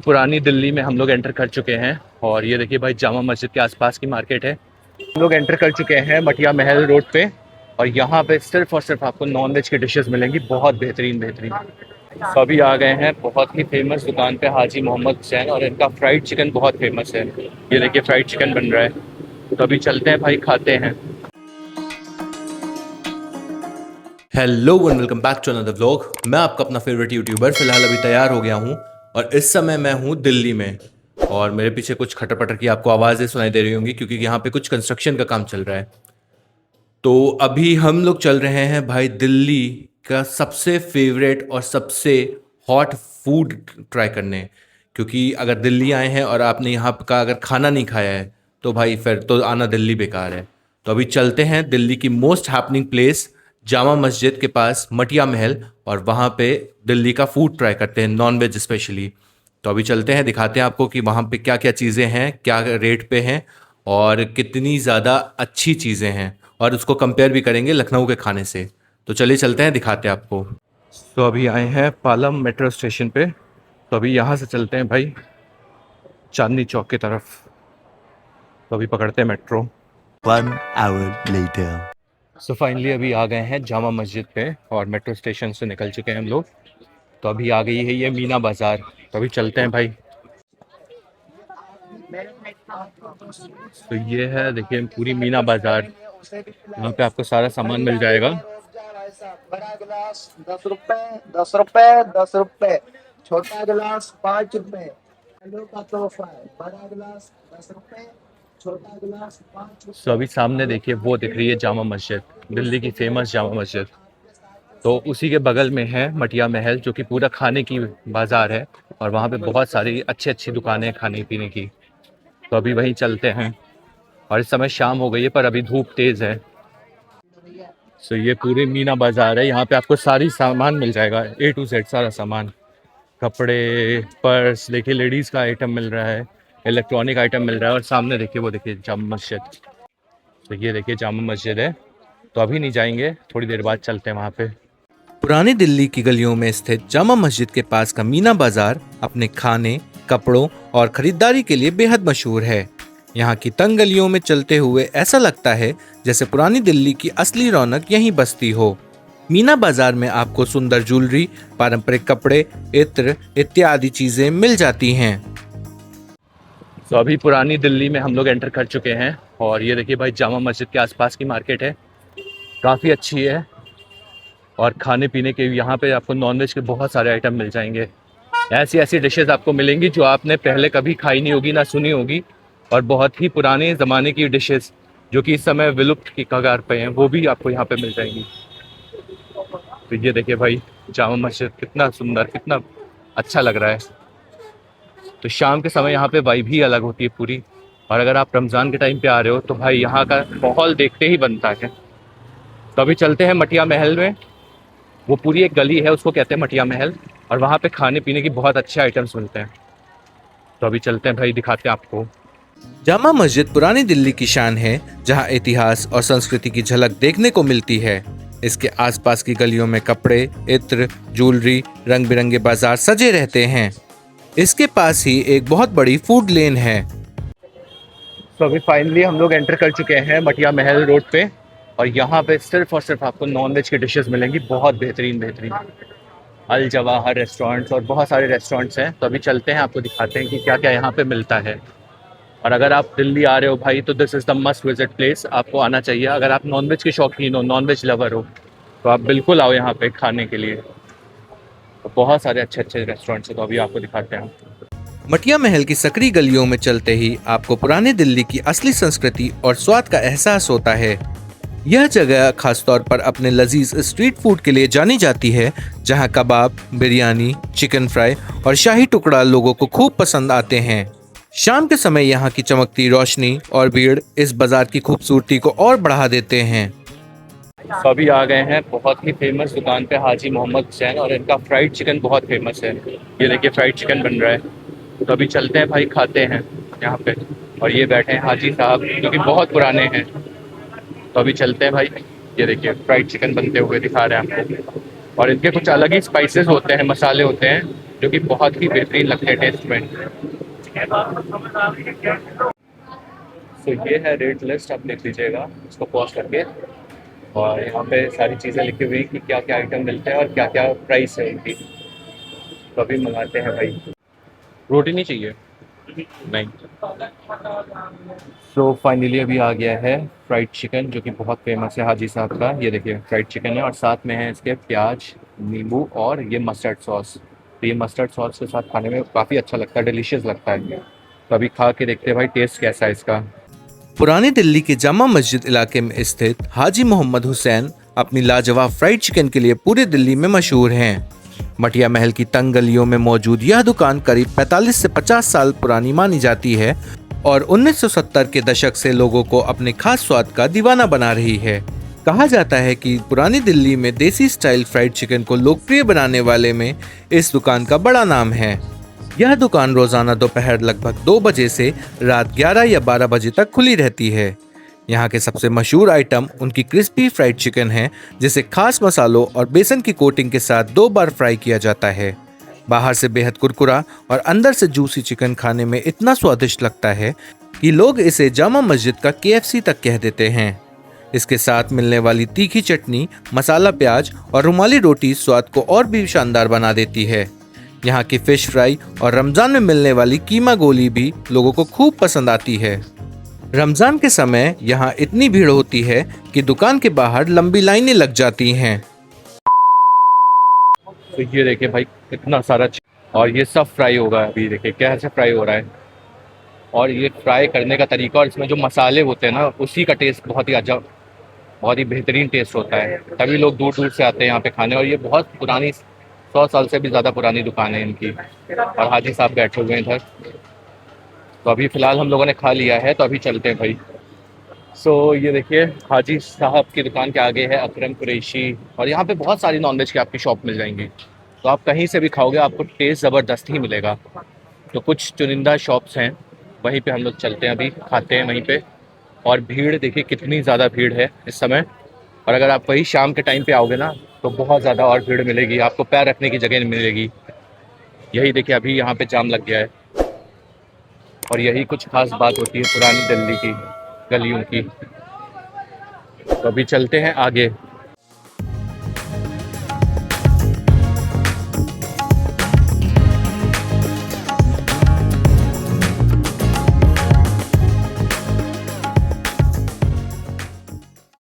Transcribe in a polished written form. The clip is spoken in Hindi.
पुरानी दिल्ली में हम लोग एंटर कर चुके हैं और ये देखिए भाई जामा मस्जिद के आसपास की मार्केट है। हम लोग एंटर कर चुके हैं मटिया महल रोड पे और यहाँ पे सिर्फ और सिर्फ आपको नॉन वेज की डिशेस मिलेंगी, बहुत बेहतरीन बेहतरीन। तो अभी आ गए हैं बहुत ही फेमस दुकान पे हाजी मोहम्मद हुसैन और इनका फ्राइड चिकन बहुत फेमस है। ये देखिए फ्राइड चिकन बन रहा है, तो अभी चलते हैं भाई, खाते हैं। Hello and welcome back to another vlog. मैं आपका अपना फेवरेट यूट्यूबर फिलहाल अभी तैयार हो गया हूँ और इस समय मैं हूँ दिल्ली में। और मेरे पीछे कुछ खटर पटर की आपको आवाज़ें सुनाई दे रही होंगी क्योंकि यहाँ पे कुछ कंस्ट्रक्शन का काम चल रहा है। तो अभी हम लोग चल रहे हैं भाई दिल्ली का सबसे फेवरेट और सबसे हॉट फूड ट्राई करने, क्योंकि अगर दिल्ली आए हैं और आपने यहाँ का अगर खाना नहीं खाया है तो भाई फिर तो आना दिल्ली बेकार है। तो अभी चलते हैं दिल्ली की most happening place Jama Masjid के पास मटिया महल और वहाँ पे दिल्ली का फूड ट्राई करते हैं, नॉन वेज स्पेशली। तो अभी चलते हैं, दिखाते हैं आपको कि वहाँ पे क्या क्या चीज़ें हैं, क्या रेट पे हैं और कितनी ज़्यादा अच्छी चीज़ें हैं, और उसको कंपेयर भी करेंगे लखनऊ के खाने से। तो चलिए चलते हैं, दिखाते हैं आपको। तो अभी आए हैं पालम मेट्रो स्टेशन पे, तो अभी यहाँ से चलते हैं भाई चांदनी चौक की तरफ। तो अभी पकड़ते हैं metro. 1 hour later. So finally अभी आ गए हैं जामा मस्जिद पे और मेट्रो स्टेशन से निकल चुके हैं हम लोग। तो अभी आ गई है ये मीना बाज़ार, तो अभी चलते हैं भाई। तो ये है देखिए पूरी मीना बाज़ार, यहाँ पे आपको सारा सामान मिल जाएगा। बड़ा गिलास 10 रुपए, 10 रुपए, 10 रुपए। छोटा गिलास 5 रुपए। किलो का तोहफा है। बड़ा गिलास 10 रुपए, छोटा गिलास 5 रुपए। सो अभी सामने देखिए वो दिख रही है जामा मस्जिद, दिल्ली की फेमस जामा मस्जिद। तो उसी के बगल में है मटिया महल, जो कि पूरा खाने की बाज़ार है और वहाँ पे बहुत सारी अच्छी अच्छी दुकानें हैं खाने पीने की। तो अभी वहीं चलते हैं और इस समय शाम हो गई है पर अभी धूप तेज़ है। सो ये पूरी मीना बाज़ार है, यहाँ पे आपको सारी सामान मिल जाएगा, A to Z सारा सामान। कपड़े, पर्स, देखिए लेडीज़ का आइटम मिल रहा है, इलेक्ट्रॉनिक आइटम मिल रहा है और सामने देखिए वो देखिए जामा मस्जिद। तो ये देखिए जामा मस्जिद है। तो अभी नहीं जाएंगे, थोड़ी देर बाद चलते हैं वहाँ पे। पुरानी दिल्ली की गलियों में स्थित जामा मस्जिद के पास का मीना बाजार अपने खाने, कपड़ों और खरीदारी के लिए बेहद मशहूर है। यहाँ की तंग गलियों में चलते हुए ऐसा लगता है जैसे पुरानी दिल्ली की असली रौनक यहीं बसती हो। मीना बाजार में आपको सुंदर ज्वेलरी, पारंपरिक कपड़े, इत्र इत्यादि चीजें मिल जाती हैं। तो अभी पुरानी दिल्ली में हम लोग एंटर कर चुके हैं और ये देखिए भाई जामा मस्जिद के आसपास की मार्केट है, काफ़ी अच्छी है। और खाने पीने के यहाँ पे आपको नॉनवेज के बहुत सारे आइटम मिल जाएंगे। ऐसी ऐसी डिशेस आपको मिलेंगी जो आपने पहले कभी खाई नहीं होगी, ना सुनी होगी, और बहुत ही पुराने ज़माने की डिशेस जो कि इस समय विलुप्त की कगार पे हैं, वो भी आपको यहाँ पे मिल जाएंगी। तो ये देखिए भाई जामा मस्जिद कितना सुंदर, कितना अच्छा लग रहा है। तो शाम के समय यहाँ पे वाइब ही अलग होती है पूरी। और अगर आप रमज़ान के टाइम पे आ रहे हो तो भाई यहाँ का माहौल देखते ही बनता है। तो अभी चलते हैं मटिया महल में, वो पूरी एक गली है उसको कहते हैं मटिया महल, और वहाँ पे खाने पीने की बहुत अच्छे आइटम्स मिलते हैं। तो अभी चलते हैं भाई, दिखाते हैं आपको। जामा मस्जिद पुरानी दिल्ली की शान है, जहाँ इतिहास और संस्कृति की झलक देखने को मिलती है। इसके आसपास की गलियों में कपड़े, इत्र, ज्वेलरी, रंग बिरंगे बाजार सजे रहते हैं। इसके पास ही एक बहुत बड़ी फूड लेन है। तो अभी फाइनली हम लोग एंटर कर चुके हैं मटिया महल रोड पे और यहाँ पे सिर्फ और सिर्फ आपको नॉन वेज की डिशेस मिलेंगी, बहुत बेहतरीन बेहतरीन। अल जवाहर रेस्टोरेंट्स और बहुत सारे रेस्टोरेंट्स हैं। तो अभी चलते हैं, आपको दिखाते हैं कि क्या क्या यहाँ पे मिलता है। और अगर आप दिल्ली आ रहे हो भाई तो this is the must visit place, आपको आना चाहिए। अगर आप नॉनवेज के शौकीन हो, नॉनवेज लवर हो, तो आप बिल्कुल आओ यहाँ पे खाने के लिए। तो बहुत सारे अच्छे अच्छे रेस्टोरेंट्स हैं, तो अभी आपको दिखाते हैं। मटिया महल की सकरी गलियों में चलते ही आपको पुरानी दिल्ली की असली संस्कृति और स्वाद का एहसास होता है। यह जगह खासतौर पर अपने लजीज स्ट्रीट फूड के लिए जानी जाती है, जहां कबाब, बिरयानी, चिकन फ्राई और शाही टुकड़ा लोगों को खूब पसंद आते हैं। शाम के समय यहाँ की चमकती रोशनी और भीड़ इस बाजार की खूबसूरती को और बढ़ा देते हैं। तो अभी आ गए हैं बहुत ही फेमस दुकान पे हाजी मोहम्मद हुसैन और इनका फ्राइड चिकन बहुत फेमस है। ये देखिए फ्राइड चिकन बन रहा है। तो अभी चलते हैं भाई, खाते हैं यहाँ पे। और ये बैठे हैं हाजी साहब जो कि बहुत पुराने हैं। तो अभी चलते हैं भाई, ये देखिए फ्राइड चिकन बनते हुए दिखा रहे हैं आपको। और इनके कुछ अलग ही स्पाइसेस होते हैं, मसाले होते हैं जो कि बहुत ही बेहतरीन लगते हैं टेस्ट में। तो ये है रेट लिस्ट, आप देख लीजिएगा इसको पॉज करके। और यहाँ पे सारी चीज़ें लिखी हुई कि क्या क्या आइटम मिलते हैं और क्या क्या प्राइस है उनकी। तो अभी मंगाते हैं भाई। रोटी नहीं चाहिए? नहीं। तो फाइनली अभी आ गया है फ्राइड चिकन, जो कि बहुत फेमस है हाजी साहब का। ये देखिए फ्राइड चिकन है और साथ में है इसके प्याज, नींबू और ये मस्टर्ड सॉस। तो ये मस्टर्ड सॉस के साथ खाने में काफ़ी अच्छा लगता है, डिलीशियस लगता है। तो अभी खा के देखते हैं भाई टेस्ट कैसा है इसका। पुरानी दिल्ली के जामा मस्जिद इलाके में स्थित हाजी मोहम्मद हुसैन अपनी लाजवाब फ्राइड चिकन के लिए पूरे दिल्ली में मशहूर हैं। मटिया महल की तंग गलियों में मौजूद यह दुकान करीब 45 से 50 साल पुरानी मानी जाती है और 1970 के दशक से लोगों को अपने खास स्वाद का दीवाना बना रही है। कहा जाता है कि पुरानी दिल्ली में देसी स्टाइल फ्राइड चिकन को लोकप्रिय बनाने वाले में इस दुकान का बड़ा नाम है। यह दुकान रोजाना दोपहर लगभग 2 बजे से रात 11 या 12 बजे तक खुली रहती है। यहाँ के सबसे मशहूर आइटम उनकी क्रिस्पी फ्राइड चिकन है, जिसे खास मसालों और बेसन की कोटिंग के साथ 2 बार फ्राई किया जाता है। बाहर से बेहद कुरकुरा और अंदर से जूसी चिकन खाने में इतना स्वादिष्ट लगता है कि लोग इसे जामा मस्जिद का KFC तक कह देते हैं। इसके साथ मिलने वाली तीखी चटनी, मसाला प्याज और रुमाली रोटी स्वाद को और भी शानदार बना देती है। यहाँ की फिश फ्राई और रमज़ान में मिलने वाली कीमा गोली भी लोगों को खूब पसंद आती है। रमज़ान के समय यहाँ इतनी भीड़ होती है कि दुकान के बाहर लंबी लाइनें लग जाती हैं। तो ये देखिए भाई इतना सारा और ये सब फ्राई होगा। अभी देखिए कैसे फ्राई हो रहा है और ये फ्राई करने का तरीका और इसमें जो मसाले होते हैं ना, उसी का टेस्ट बहुत ही अजब, बहुत ही बेहतरीन टेस्ट होता है। तभी लोग दूर दूर से आते हैं यहाँ पे खाने। और ये बहुत पुरानी, 100 साल से भी ज़्यादा पुरानी दुकान है इनकी। और हाजी साहब बैठे हुए हैं इधर। तो अभी फ़िलहाल हम लोगों ने खा लिया है, तो अभी चलते हैं भाई। सो ये देखिए हाजी साहब की दुकान के आगे है अकरम कुरैशी। और यहाँ पे बहुत सारी नॉनवेज की आपकी शॉप मिल जाएंगी। तो आप कहीं से भी खाओगे आपको टेस्ट ज़बरदस्त ही मिलेगा। तो कुछ चुनिंदा शॉप्स हैं, वहीं पे हम लोग चलते हैं, अभी खाते हैं वहीं पे। और भीड़ देखिए कितनी ज़्यादा भीड़ है इस समय। और अगर आप वही शाम के टाइम पे आओगे ना, तो बहुत ज़्यादा और भीड़ मिलेगी, आपको पैर रखने की जगह नहीं मिलेगी। यही देखिए अभी यहाँ पे जाम लग गया है। और यही कुछ खास बात होती है पुरानी दिल्ली की गलियों की। तो अभी चलते हैं आगे।